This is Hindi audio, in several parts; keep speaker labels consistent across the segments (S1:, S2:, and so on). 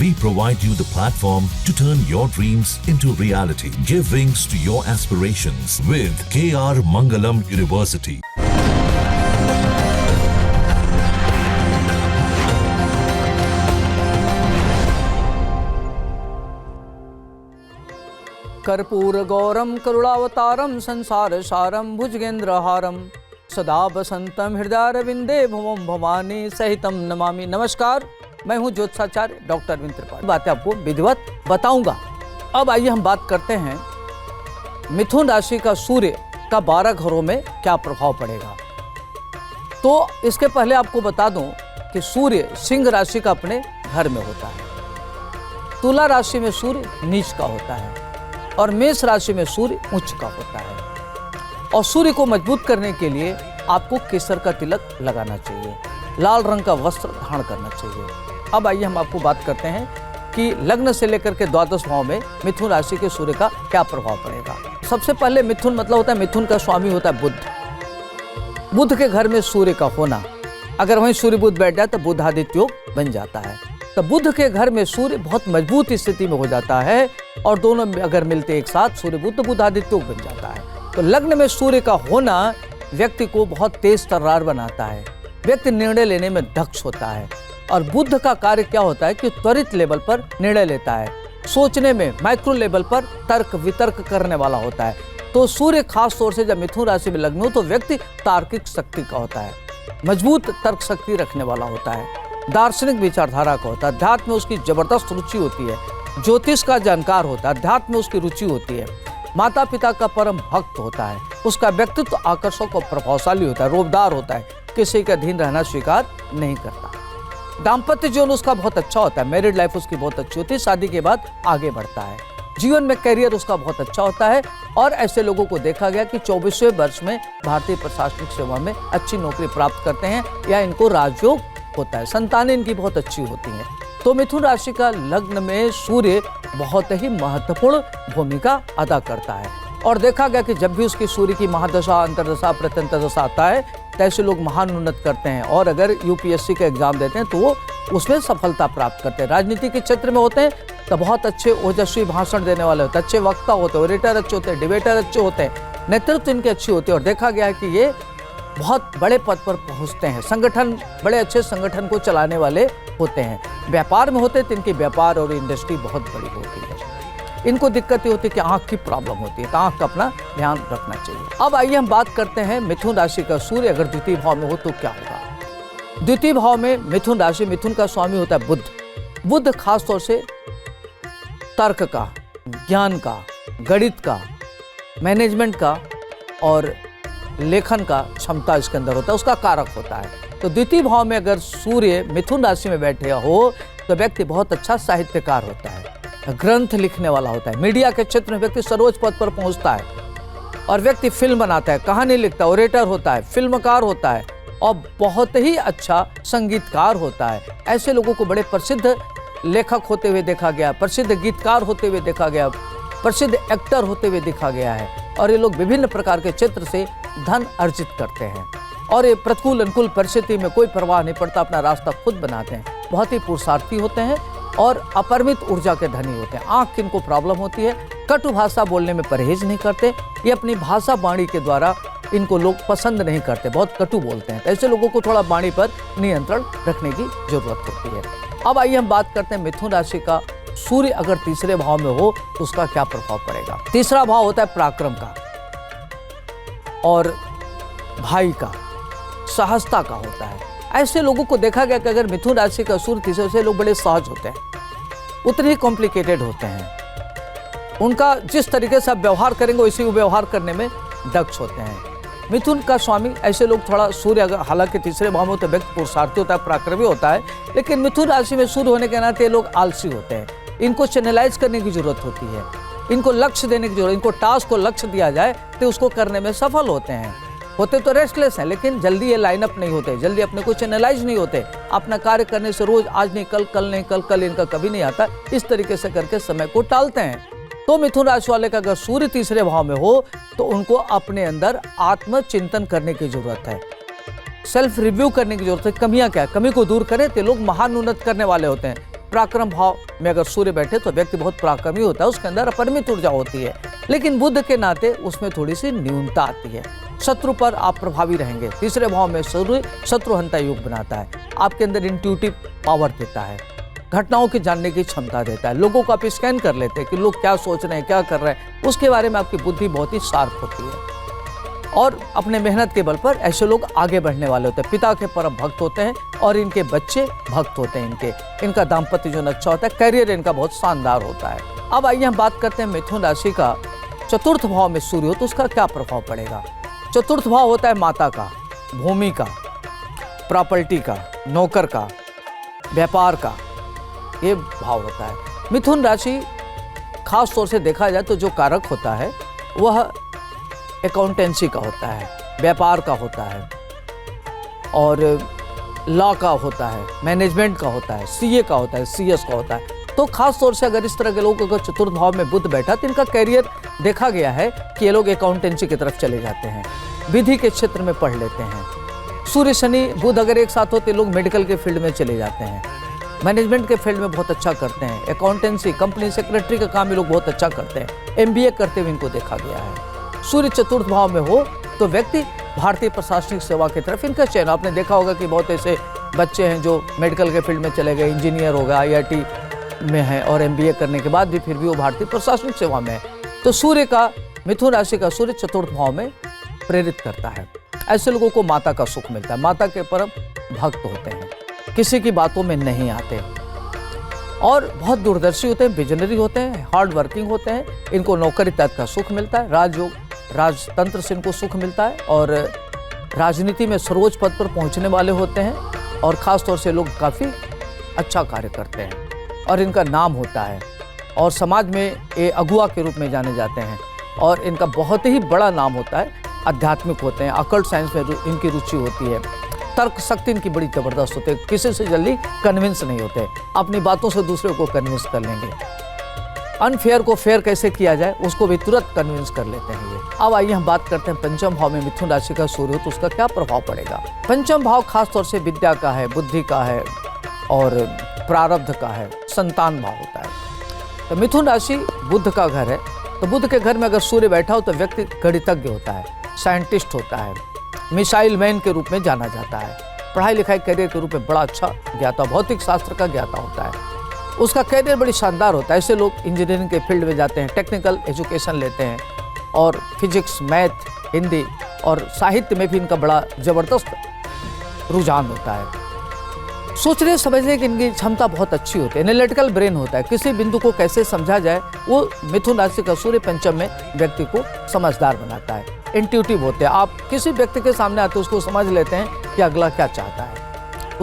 S1: We provide you the platform to turn your dreams into reality. Give wings to your aspirations with KR Mangalam University.
S2: कर्पूर गौरम करुणावतारम संसार सारम भुजगेंद्रहारम सदा बसंतम हृदयारविंदे भवम भवानी सहितम नमामि। नमस्कार, मैं हूं ज्योतिषाचार्य डॉक्टर अरविंद त्रिपाठी। बातें आपको विधिवत बताऊंगा। अब आइए हम बात करते हैं मिथुन राशि का सूर्य का 12 घरों में क्या प्रभाव पड़ेगा। तो इसके पहले आपको बता दूं कि सूर्य सिंह राशि का अपने घर में होता है, तुला राशि में सूर्य नीच का होता है और मेष राशि में सूर्य उच्च का होता है। और सूर्य को मजबूत करने के लिए आपको केसर का तिलक लगाना चाहिए, लाल रंग का वस्त्र धारण करना चाहिए। अब आइए हम आपको बात करते हैं कि लग्न से लेकर के द्वादश भाव में मिथुन राशि के सूर्य का क्या प्रभाव पड़ेगा। सबसे पहले मिथुन मतलब होता है, मिथुन का स्वामी होता है बुध। बुध के घर में सूर्य का होना, अगर वहीं सूर्य बुध बैठ जाए तो बुध आदित्य योग बन जाता है। तो बुध के घर में सूर्य बहुत मजबूत स्थिति में हो जाता है और दोनों अगर मिलते एक साथ सूर्य बुध तो बुध आदित्य योग बन जाता है। तो लग्न में सूर्य का होना व्यक्ति को बहुत तेज तर्रार बनाता है, व्यक्ति निर्णय लेने में दक्ष होता है। और बुध का कार्य क्या होता है कि त्वरित लेवल पर निर्णय लेता है, सोचने में माइक्रो लेवल पर तर्क वितर्क करने वाला होता है। तो सूर्य खास तौर से जब मिथुन राशि में लग्न हो तो व्यक्ति तार्किक शक्ति का होता है, मजबूत तर्क शक्ति रखने वाला होता है, दार्शनिक विचारधारा का होता है, अध्यात्म में उसकी जबरदस्त रुचि होती है, ज्योतिष का जानकार होता है, अध्यात्म में उसकी रुचि होती है, माता पिता का परम भक्त होता है, उसका व्यक्तित्व आकर्षक और प्रभावशाली होता है, रोबदार होता है, किसी का अधीन रहना स्वीकार नहीं करता। दाम्पत्य जीवन उसका बहुत अच्छा होता है, मैरिड लाइफ उसकी बहुत अच्छी होती है, शादी के बाद आगे बढ़ता है, जीवन में करियर उसका बहुत अच्छा होता है। और ऐसे लोगों को देखा गया कि 24वें वर्ष में भारतीय प्रशासनिक सेवा में अच्छी नौकरी प्राप्त करते हैं या इनको राजयोग होता है, संतानें इनकी बहुत अच्छी होती हैं। तो मिथुन राशि का लग्न में सूर्य बहुत ही महत्वपूर्ण भूमिका अदा करता है। और देखा गया कि जब भी उसकी सूर्य की महादशा, अंतर्दशा, प्रत्यंतर दशा आता है तो ऐसे लोग महान उन्नत करते हैं और अगर यूपीएससी का एग्जाम देते हैं तो वो उसमें सफलता प्राप्त करते हैं। राजनीति के क्षेत्र में होते हैं तो बहुत अच्छे ओजस्वी भाषण देने वाले होते हैं, अच्छे वक्ता होते हैं, ओरेटर अच्छे होते हैं, डिबेटर अच्छे होते हैं, नेतृत्व इनके अच्छी होती है। और देखा गया है कि ये बहुत बड़े पद पर पहुंचते हैं, संगठन, बड़े अच्छे संगठन को चलाने वाले होते हैं। व्यापार में होते हैं तो इनकी व्यापार और इंडस्ट्री बहुत बड़ी होती है। इनको दिक्कत ये होती है कि आंख की प्रॉब्लम होती है, तो आंख का अपना ध्यान रखना चाहिए। अब आइए हम बात करते हैं मिथुन राशि का सूर्य अगर द्वितीय भाव में हो तो क्या होगा। द्वितीय भाव में मिथुन राशि, मिथुन का स्वामी होता है बुध। बुध खास तौर से तर्क का, ज्ञान का, गणित का, मैनेजमेंट का और लेखन का क्षमता इसके अंदर होता है, उसका कारक होता है। तो द्वितीय भाव में अगर सूर्य मिथुन राशि में बैठे हो तो व्यक्ति बहुत अच्छा साहित्यकार होता है, ग्रंथ लिखने वाला होता है, मीडिया के क्षेत्र में व्यक्ति सर्वोच्च पद पर पहुंचता है और व्यक्ति फिल्म बनाता है, कहानी लिखता है, ओरेटर होता है, फिल्मकार होता है और बहुत ही अच्छा संगीतकार होता है। ऐसे लोगों को बड़े प्रसिद्ध लेखक होते हुए देखा गया, प्रसिद्ध गीतकार होते हुए देखा गया, प्रसिद्ध एक्टर होते हुए देखा गया है। और ये लोग विभिन्न प्रकार के क्षेत्र से धन अर्जित करते हैं और ये प्रतिकूल अनुकूल परिस्थिति में कोई परवाह नहीं पड़ता, अपना रास्ता खुद बनाते हैं, बहुत ही पुरुषार्थी होते हैं और अपरिमित ऊर्जा के धनी होते हैं। आंख की इनको प्रॉब्लम होती है, कटु भाषा बोलने में परहेज नहीं करते, ये अपनी भाषा वाणी के द्वारा इनको लोग पसंद नहीं करते, बहुत कटु बोलते हैं। तो ऐसे लोगों को थोड़ा वाणी पर नियंत्रण रखने की जरूरत होती है। अब आइए हम बात करते हैं मिथुन राशि का सूर्य अगर तीसरे भाव में हो तो उसका क्या प्रभाव पड़ेगा। तीसरा भाव होता है पराक्रम का और भाई का, सहजता का होता है। ऐसे लोगों को देखा गया कि अगर मिथुन राशि का सूर्य तीसरे से लोग बड़े सहज होते हैं, उतने ही कॉम्प्लिकेटेड होते हैं, उनका जिस तरीके से आप व्यवहार करेंगे वैसे वो व्यवहार करने में दक्ष होते हैं। मिथुन का स्वामी, ऐसे लोग थोड़ा सूर्य अगर हालांकि तीसरे भाव में तो व्यक्ति पुरुषार्थी होता है, पराक्रमी होता है, लेकिन मिथुन राशि में सूर्य होने के नाते लोग आलसी होते हैं। इनको चैनलाइज करने की जरूरत होती है, इनको लक्ष्य देने की जरूरत, इनको टास्क को लक्ष्य दिया जाए तो उसको करने में सफल होते हैं। होते तो रेस्टलेस हैं लेकिन जल्दी ये लाइनअप नहीं होते, जल्दी अपने को चैनलाइज नहीं होते, अपना कार्य करने से रोज आज नहीं कल, कल नहीं कल इनका कभी नहीं आता, इस तरीके से करके समय को टालते हैं। तो मिथुन राशि वाले का अगर सूर्य तीसरे भाव में हो तो उनको अपने अंदर आत्मचिंतन करने की जरूरत है, सेल्फ रिव्यू करने की जरूरत है। कमियां क्या है, कमी को दूर करें तो लोग महान उन्नत करने वाले होते हैं। पराक्रम भाव में अगर सूर्य बैठे तो व्यक्ति बहुत पराक्रमी होता है, उसके अंदर अपरिमित ऊर्जा होती है। लेकिन बुध के नाते उसमें थोड़ी सी न्यूनता आती है। शत्रु पर आप प्रभावी रहेंगे। तीसरे भाव में सूर्य शत्रुहंता योग बनाता है, आपके अंदर इंट्यूटिव पावर देता है, घटनाओं की जानने की क्षमता देता है। लोगों को आप स्कैन कर लेते हैं कि लोग क्या सोच रहे हैं, क्या कर रहे हैं, उसके बारे में आपकी बुद्धि बहुत ही शार्प होती है। और अपने मेहनत के बल पर ऐसे लोग आगे बढ़ने वाले होते हैं। पिता के परम भक्त होते हैं और इनके बच्चे भक्त होते हैं। इनका दाम्पत्य जीवन अच्छा होता है, करियर इनका बहुत शानदार होता है। अब आइए हम बात करते हैं मिथुन राशि का चतुर्थ भाव में सूर्य हो तो उसका क्या प्रभाव पड़ेगा। चतुर्थ भाव होता है माता का, भूमि का, प्रॉपर्टी का, नौकर का, व्यापार का, ये भाव होता है। मिथुन राशि खास तौर से देखा जाए तो जो कारक होता है वह अकाउंटेंसी का होता है, व्यापार का होता है, और लॉ का होता है, मैनेजमेंट का होता है, सीए का होता है, सीएस का होता है। तो खास तौर से अगर इस तरह के लोगों का चतुर्थ भाव में बुध बैठा तो इनका कैरियर देखा गया है कि ये लोग अकाउंटेंसी की तरफ चले जाते हैं, विधि के क्षेत्र में पढ़ लेते हैं। सूर्य शनि बुध अगर एक साथ होते लोग मेडिकल के फील्ड में चले जाते हैं, मैनेजमेंट के फील्ड में बहुत अच्छा करते हैं, अकाउंटेंसी, कंपनी सेक्रेटरी का काम ये लोग बहुत अच्छा करते हैं, एमबीए करते हुए इनको देखा गया है। सूर्य चतुर्थ भाव में हो तो व्यक्ति भारतीय प्रशासनिक सेवा की तरफ इनका चयन। आपने देखा होगा कि बहुत ऐसे बच्चे हैं जो मेडिकल के फील्ड में चले गए, इंजीनियर हो गया, आईआईटी में है और एमबीए करने के बाद भी फिर भी वो भारतीय प्रशासनिक सेवा में है। तो सूर्य का, मिथुन राशि का सूर्य चतुर्थ भाव में प्रेरित करता है। ऐसे लोगों को माता का सुख मिलता है, माता के परम भक्त होते हैं, किसी की बातों में नहीं आते और बहुत दूरदर्शी होते हैं, विजनरी होते हैं, हार्ड वर्किंग होते हैं। इनको नौकरी तक का सुख मिलता है, राजयोग, राजतंत्र से इनको सुख मिलता है और राजनीति में सर्वोच्च पद पर पहुंचने वाले होते हैं और ख़ास तौर से लोग काफ़ी अच्छा कार्य करते हैं और इनका नाम होता है और समाज में ये अगुआ के रूप में जाने जाते हैं और इनका बहुत ही बड़ा नाम होता है। आध्यात्मिक होते हैं, अकल्ट साइंस में इनकी रुचि होती है, तर्क शक्ति इनकी बड़ी ज़बरदस्त होती है, किसी से जल्दी कन्विंस नहीं होते, अपनी बातों से दूसरे को कन्विंस कर लेंगे। अनफेयर को फेयर कैसे किया जाए उसको भी तुरंत कन्विंस कर लेते हैं ये। अब आइए हम बात करते हैं पंचम भाव में मिथुन राशि का सूर्य हो तो उसका क्या प्रभाव पड़ेगा। पंचम भाव खास तौर से विद्या का है, बुद्धि का है और प्रारब्ध का है, संतान भाव होता है। तो मिथुन राशि बुध का घर है, तो बुध के घर में अगर सूर्य बैठा हो तो व्यक्ति गणितज्ञ होता है, साइंटिस्ट होता है, मिसाइल मैन के रूप में जाना जाता है, पढ़ाई लिखाई करियर के रूप में बड़ा अच्छा ज्ञाता, भौतिक शास्त्र का ज्ञाता होता है, उसका करियर बड़ी शानदार होता है। ऐसे लोग इंजीनियरिंग के फील्ड में जाते हैं, टेक्निकल एजुकेशन लेते हैं और फिजिक्स, मैथ, हिंदी और साहित्य में भी इनका बड़ा ज़बरदस्त रुझान होता है। सोचने समझने की इनकी क्षमता बहुत अच्छी होती है, एनालिटिकल ब्रेन होता है, किसी बिंदु को कैसे समझा जाए वो मिथुन राशि का सूर्य पंचम में व्यक्ति को समझदार बनाता है। इंट्यूटिव होते हैं, आप किसी व्यक्ति के सामने आते उसको समझ लेते हैं कि अगला क्या चाहता है,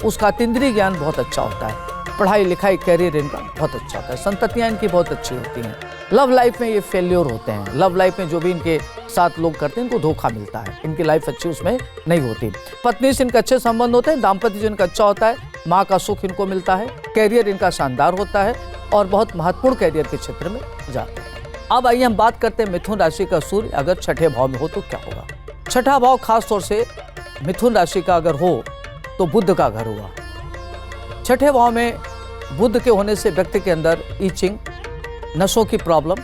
S2: उसका अतीन्द्रिय ज्ञान बहुत अच्छा होता है, पढ़ाई लिखाई करियर इनका बहुत अच्छा होता है, संततियाँ इनकी बहुत अच्छी होती हैं। लव लाइफ में ये फेल्योर होते हैं, लव लाइफ में जो भी इनके साथ लोग करते हैं इनको धोखा मिलता है, इनकी लाइफ अच्छी उसमें नहीं होती। पत्नी से इनके अच्छे संबंध होते हैं, दाम्पत्य जीवन का अच्छा होता है, माँ का सुख इनको मिलता है, कैरियर इनका शानदार होता है और बहुत महत्वपूर्ण कैरियर के क्षेत्र में जाते हैं। अब आइए हम बात करते हैं मिथुन राशि का सूर्य अगर छठे भाव में हो तो क्या होगा। छठा भाव खास तौर से मिथुन राशि का अगर हो तो बुध का घर हुआ। छठे भाव में बुध के होने से व्यक्ति के अंदर ईचिंग, नशों की प्रॉब्लम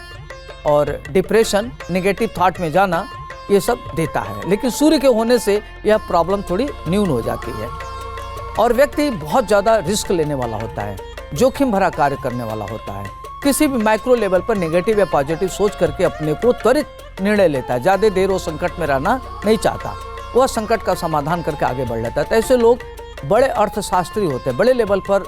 S2: और डिप्रेशन, नेगेटिव थॉट में जाना, ये सब देता है। लेकिन सूर्य के होने से यह प्रॉब्लम थोड़ी न्यून हो जाती है और व्यक्ति बहुत ज़्यादा रिस्क लेने वाला होता है, जोखिम भरा कार्य करने वाला होता है, किसी भी माइक्रो लेवल पर नेगेटिव या पॉजिटिव सोच करके अपने को त्वरित निर्णय लेता है, ज़्यादा देर वो संकट में रहना नहीं चाहता, वह संकट का समाधान करके आगे बढ़ लेता है। तो ऐसे लोग बड़े अर्थशास्त्री होते हैं, बड़े लेवल पर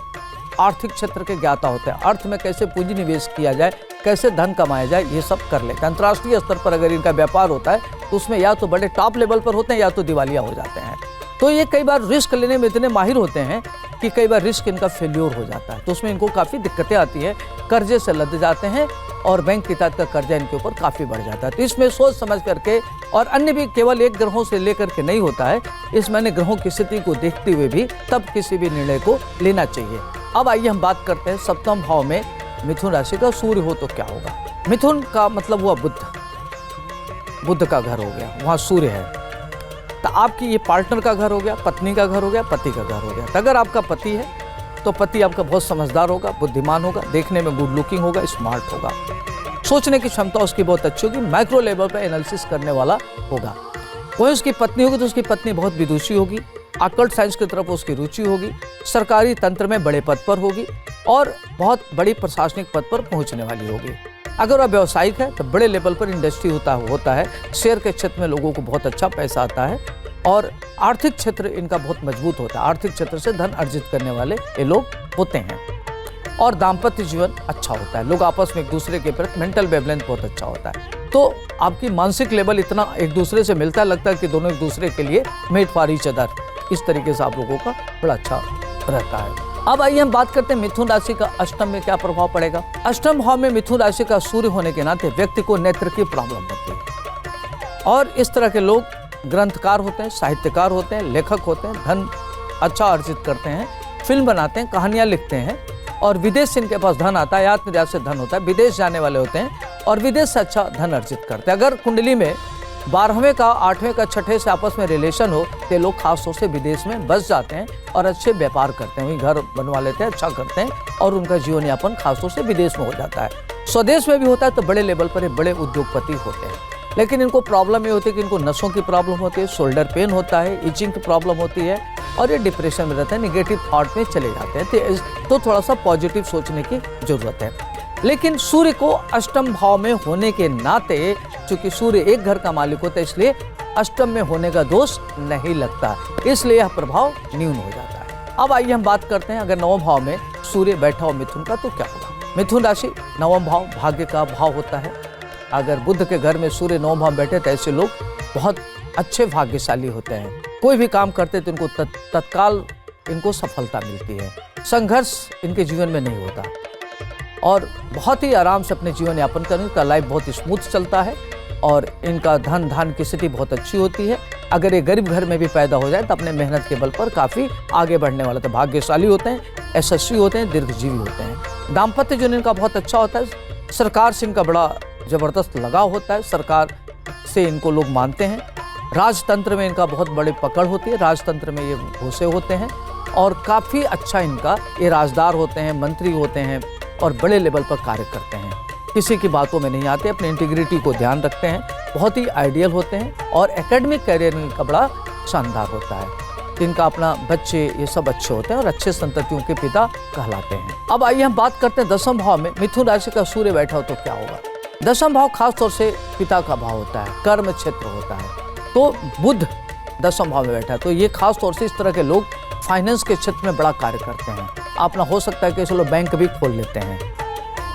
S2: आर्थिक क्षेत्र के ज्ञाता होते हैं, अर्थ में कैसे पूंजी निवेश किया जाए, कैसे धन कमाया जाए, ये सब कर लेते हैं। अंतर्राष्ट्रीय स्तर पर अगर इनका व्यापार होता है तो उसमें या तो बड़े टॉप लेवल पर होते हैं या तो दिवालिया हो जाते हैं। तो ये कई बार रिस्क लेने में इतने माहिर होते हैं कि कई बार रिस्क इनका फेल्योर हो जाता है, तो उसमें इनको काफ़ी दिक्कतें आती हैं, कर्जे से लद जाते हैं और बैंक के तहत का कर्जा इनके ऊपर काफ़ी बढ़ जाता है। तो इसमें सोच समझ करके, और अन्य भी केवल एक ग्रहों से लेकर के नहीं होता है, इसमें अन्य ग्रहों की स्थिति को देखते हुए भी तब किसी भी निर्णय को लेना चाहिए। अब आइए हम बात करते हैं सप्तम भाव में मिथुन राशि का सूर्य हो तो क्या होगा। मिथुन का मतलब हुआ बुध का घर हो गया, वहाँ सूर्य है, तो आपकी ये पार्टनर का घर हो गया, पत्नी का घर हो गया, पति का घर हो गया। तो अगर आपका पति है तो पति आपका बहुत समझदार होगा, बुद्धिमान होगा, देखने में गुड लुकिंग होगा, स्मार्ट होगा, सोचने की क्षमता उसकी बहुत अच्छी होगी, माइक्रो लेवल पर एनालिसिस करने वाला होगा। वही उसकी पत्नी होगी तो उसकी पत्नी बहुत विदुषी होगी, अकल्ट साइंस की तरफ उसकी रुचि होगी, सरकारी तंत्र में बड़े पद पर होगी और बहुत बड़ी प्रशासनिक पद पर पहुंचने वाली होगी। अगर वह व्यावसायिक है तो बड़े लेवल पर इंडस्ट्री होता है, शेयर के क्षेत्र में लोगों को बहुत अच्छा पैसा आता है और आर्थिक क्षेत्र इनका बहुत मजबूत होता है, आर्थिक क्षेत्र से धन अर्जित करने वाले ये लोग होते हैं। और दाम्पत्य जीवन अच्छा होता है, लोग आपस में एक दूसरे के प्रति मेंटल वेवलेंथ बहुत अच्छा होता है, तो आपकी मानसिक लेवल इतना एक दूसरे से मिलता है, लगता है कि दोनों एक दूसरे के लिए मेड फॉर ईच अदर, इस तरीके से आप लोगों का बड़ा अच्छा रहता है। अब आइए हम बात करते हैं मिथुन राशि का अष्टम में क्या प्रभाव पड़ेगा। अष्टम भाव में मिथुन राशि का सूर्य होने के नाते व्यक्ति को नेत्र की प्रॉब्लम होती है और इस तरह के लोग ग्रंथकार होते हैं, साहित्यकार होते हैं, लेखक होते हैं, धन अच्छा अर्जित करते हैं, फिल्म बनाते हैं, कहानियां लिखते हैं और विदेश से इनके पास धन आता है, आयात निर्यात से धन होता है, विदेश जाने वाले होते हैं और विदेश से अच्छा धन अर्जित करते हैं। अगर कुंडली में 12वें का 8वें का 6ठे से आपस में रिलेशन हो तो लोग खास तौर से विदेश में बस जाते हैं और अच्छे व्यापार करते हैं, वहीं घर बनवा लेते हैं, अच्छा करते हैं और उनका जीवन यापन खास तौर से विदेश में हो जाता है। स्वदेश में भी होता है तो बड़े लेवल पर बड़े उद्योगपति होते हैं, लेकिन इनको प्रॉब्लम ये होती है कि इनको नसों की प्रॉब्लम होती है, शोल्डर पेन होता है, इचिंग की प्रॉब्लम होती है और ये डिप्रेशन में रहते हैं, निगेटिव थॉट में चले जाते हैं। तो थोड़ा सा पॉजिटिव सोचने की जरूरत है। लेकिन सूर्य को अष्टम भाव में होने के नाते, चूंकि सूर्य एक घर का मालिक होता है, इसलिए अष्टम में होने का दोष नहीं लगता, इसलिए यह प्रभाव न्यून हो जाता है। अब आइए हम बात करते हैं अगर नवम भाव में सूर्य बैठा हो मिथुन का तो क्या होगा। मिथुन राशि नवम भाव भाग्य का भाव होता है। अगर बुध के घर में सूर्य नवम भाव बैठे तो ऐसे लोग बहुत अच्छे भाग्यशाली होते हैं, कोई भी काम करते तो इनको तत्काल इनको सफलता मिलती है, संघर्ष इनके जीवन में नहीं होता और बहुत ही आराम से अपने जीवन यापन करने का लाइफ बहुत स्मूथ चलता है और इनका धन धान की स्थिति बहुत अच्छी होती है। अगर ये गरीब घर में भी पैदा हो जाए तो अपने मेहनत के बल पर काफ़ी आगे बढ़ने वाले तो भाग्यशाली होते हैं, यशस्वी होते हैं, दीर्घजीवी होते हैं। दाम्पत्य जीवन इनका बहुत अच्छा होता है, सरकार से इनका बड़ा ज़बरदस्त लगाव होता है, सरकार से इनको लोग मानते हैं। राजतंत्र में इनका बहुत बड़ी पकड़ होती है, राजतंत्र में ये घुसे होते हैं और काफ़ी अच्छा इनका ये राजदार होते हैं, मंत्री होते हैं और बड़े लेवल पर कार्य करते हैं, किसी की बातों में नहीं आते, अपनी इंटीग्रिटी को ध्यान रखते हैं, बहुत ही आइडियल होते हैं और एकेडमिक कैरियर इनका बड़ा शानदार होता है। इनका अपना बच्चे ये सब अच्छे होते हैं और अच्छे संततियों के पिता कहलाते हैं। अब आइए हम बात करते हैं दसम भाव में मिथुन राशि का सूर्य बैठा हो तो क्या होगा। दसम भाव खास तौर से पिता का भाव होता है, कर्म क्षेत्र होता है, तो बुध दसम भाव में बैठा है तो ये खास तौर से इस तरह के लोग फाइनेंस के क्षेत्र में बड़ा कार्य करते हैं। अपना हो सकता है कि ऐसे लोग बैंक भी खोल लेते हैं,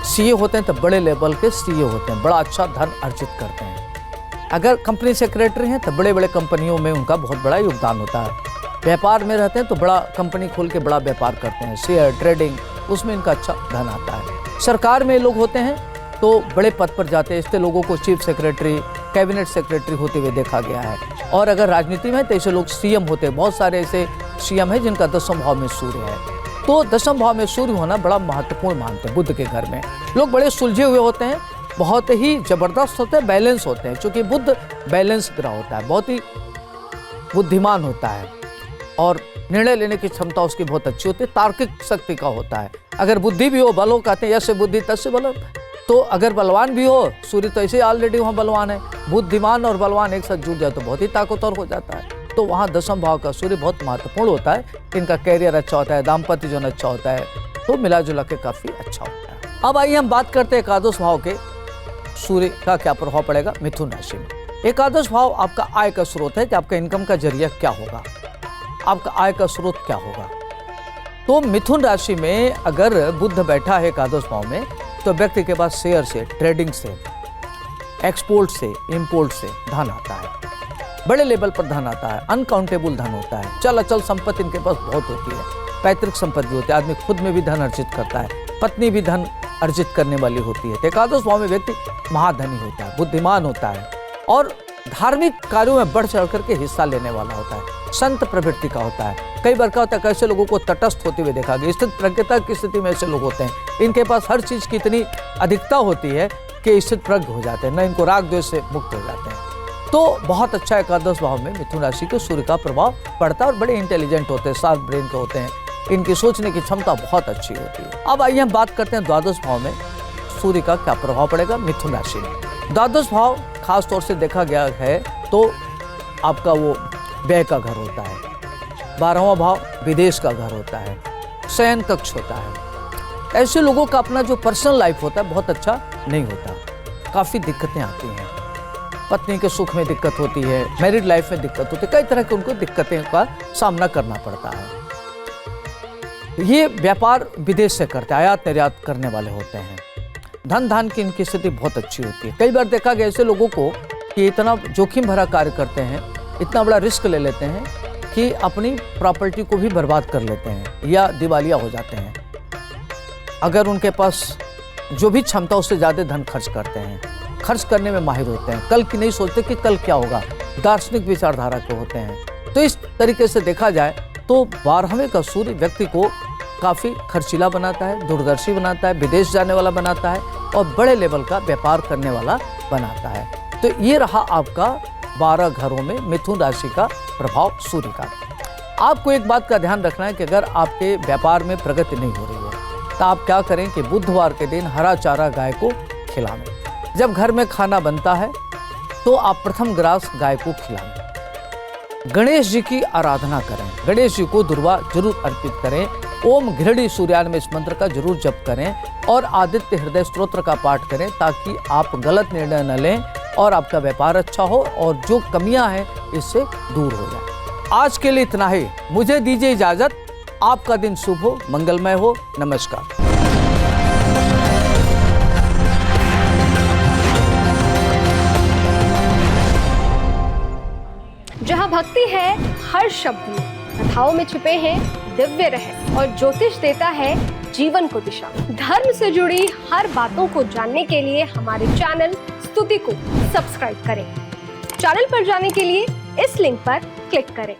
S2: सीए होते हैं तो बड़े लेवल के सीए होते हैं, बड़ा अच्छा धन अर्जित करते हैं। अगर कंपनी सेक्रेटरी हैं तो बड़े बड़े कंपनियों में उनका बहुत बड़ा योगदान होता है। व्यापार में रहते हैं तो बड़ा कंपनी खोल के बड़ा व्यापार करते हैं, शेयर ट्रेडिंग, उसमें इनका अच्छा धन आता है। सरकार में लोग होते हैं तो बड़े पद पर जाते हैं, इससे लोगों को चीफ सेक्रेटरी, कैबिनेट सेक्रेटरी होते हुए देखा गया है। और अगर राजनीति में तो ऐसे लोग सीएम होते हैं, बहुत सारे ऐसे सीएम हैं जिनका दसम भाव में सूर्य है। तो दसम भाव में सूर्य होना बड़ा महत्वपूर्ण मानते हैं। बुध के घर में लोग बड़े सुलझे हुए होते हैं, बहुत ही जबरदस्त होते हैं, बैलेंस होते हैं, क्योंकि बुध बैलेंस ग्रह होता है, बहुत ही बुद्धिमान होता है और निर्णय लेने की क्षमता उसकी बहुत अच्छी होती है, तार्किक शक्ति का होता है। अगर बुद्धि भी हो, बल हो, कहते हैं यसे बुद्धि तस्य बल, तो अगर बलवान भी हो, सूर्य तो ऐसे ऑलरेडी वहाँ बलवान है, बुद्धिमान और बलवान एक साथ जुड़ जाए तो बहुत ही ताकतवर हो जाता है। तो वहाँ दसम भाव का सूर्य बहुत महत्वपूर्ण होता है, इनका कैरियर अच्छा होता है, दाम्पत्य जीवन अच्छा होता है, तो मिला जुला के काफ़ी अच्छा होता है। अब आइए हम बात करते हैं एकादश भाव के सूर्य का क्या प्रभाव पड़ेगा मिथुन राशि में। एकादश भाव आपका आय का स्रोत है कि आपका इनकम का जरिया क्या होगा, आपका आय का स्रोत क्या होगा। तो मिथुन राशि में अगर बुध बैठा है एकादश भाव में तो व्यक्ति के पास शेयर से, ट्रेडिंग से, एक्सपोर्ट से, इंपोर्ट से धन आता है, बड़े लेवल पर धन आता है, अनकाउंटेबल धन होता है, चल अचल संपत्ति इनके पास बहुत होती है, पैतृक संपत्ति होती है, आदमी खुद में भी धन अर्जित करता है, पत्नी भी धन अर्जित करने वाली होती है। एकादश भाव में व्यक्ति महाधनी होता है, बुद्धिमान होता है और धार्मिक कार्यों में बढ़ चढ़ करके हिस्सा लेने वाला होता है, संत प्रवृत्ति का होता है। कई बार क्या होता है, ऐसे लोगों को तटस्थ होते हुए देखा गया, स्थित प्रज्ञता की स्थिति में ऐसे लोग होते हैं, इनके पास हर चीज़ की इतनी अधिकता होती है कि स्थित प्रज्ञ हो जाते हैं, न इनको राग द्वेष से मुक्त हो जाते हैं। तो बहुत अच्छा एकादश भाव में मिथुन राशि के सूर्य का प्रभाव पड़ता है और बड़े इंटेलिजेंट होते हैं, शार्प ब्रेन के होते हैं, इनकी सोचने की क्षमता बहुत अच्छी होती है। अब आइए हम बात करते हैं द्वादश भाव में सूर्य का क्या प्रभाव पड़ेगा मिथुन राशि में। द्वादश भाव खास तौर से देखा गया है तो आपका वो व्यय का घर होता है, 12वां भाव विदेश का घर होता है, शयन कक्ष होता है। ऐसे लोगों का अपना जो पर्सनल लाइफ होता है बहुत अच्छा नहीं होता, काफ़ी दिक्कतें आती हैं, पत्नी के सुख में दिक्कत होती है, मैरिड लाइफ में दिक्कत होती है, कई तरह की उनको दिक्कतें का सामना करना पड़ता है। ये व्यापार विदेश से करते हैं, आयात निर्यात करने वाले होते हैं, धन धान की इनकी स्थिति बहुत अच्छी होती है। कई बार देखा गया ऐसे लोगों को कि इतना जोखिम भरा कार्य करते हैं, इतना बड़ा रिस्क ले लेते हैं कि अपनी प्रॉपर्टी को भी बर्बाद कर लेते हैं या दिवालिया हो जाते हैं। अगर उनके पास जो भी क्षमता उससे ज़्यादा धन खर्च करते हैं, खर्च करने में माहिर होते हैं, कल की नहीं सोचते कि कल क्या होगा, दार्शनिक विचारधारा के होते हैं। तो इस तरीके से देखा जाए तो 12वें का सूर्य व्यक्ति को काफ़ी खर्चीला बनाता है, दूरदर्शी बनाता है, विदेश जाने वाला बनाता है और बड़े लेवल का व्यापार करने वाला बनाता है। तो ये रहा आपका 12 घरों में मिथुन राशि का प्रभाव सूर्य का। आपको एक बात का ध्यान रखना है कि अगर आपके व्यापार में प्रगति नहीं हो रही है तो आप क्या करें कि बुधवार के दिन हरा चारा गाय को खिलाएं। जब घर में खाना बनता है तो आप प्रथम ग्रास गाय को खिलाएं। गणेश जी की आराधना करें, गणेश जी को दुर्वा जरूर अर्पित करें, ओम घृणी सूर्यान में इस मंत्र का जरूर जप करें और आदित्य हृदय स्तोत्र का पाठ करें ताकि आप गलत निर्णय न लें और आपका व्यापार अच्छा हो और जो कमियां हैं इससे दूर हो जाए। आज के लिए इतना ही, मुझे दीजिए इजाजत। आपका दिन शुभ हो, मंगलमय हो। नमस्कार।
S3: जहाँ भक्ति है हर शब्द में, कथाओं में छुपे हैं दिव्य रहस्य और ज्योतिष देता है जीवन को दिशा। धर्म से जुड़ी हर बातों को जानने के लिए हमारे चैनल स्तुति को सब्सक्राइब करें। चैनल पर जाने के लिए इस लिंक पर क्लिक करें।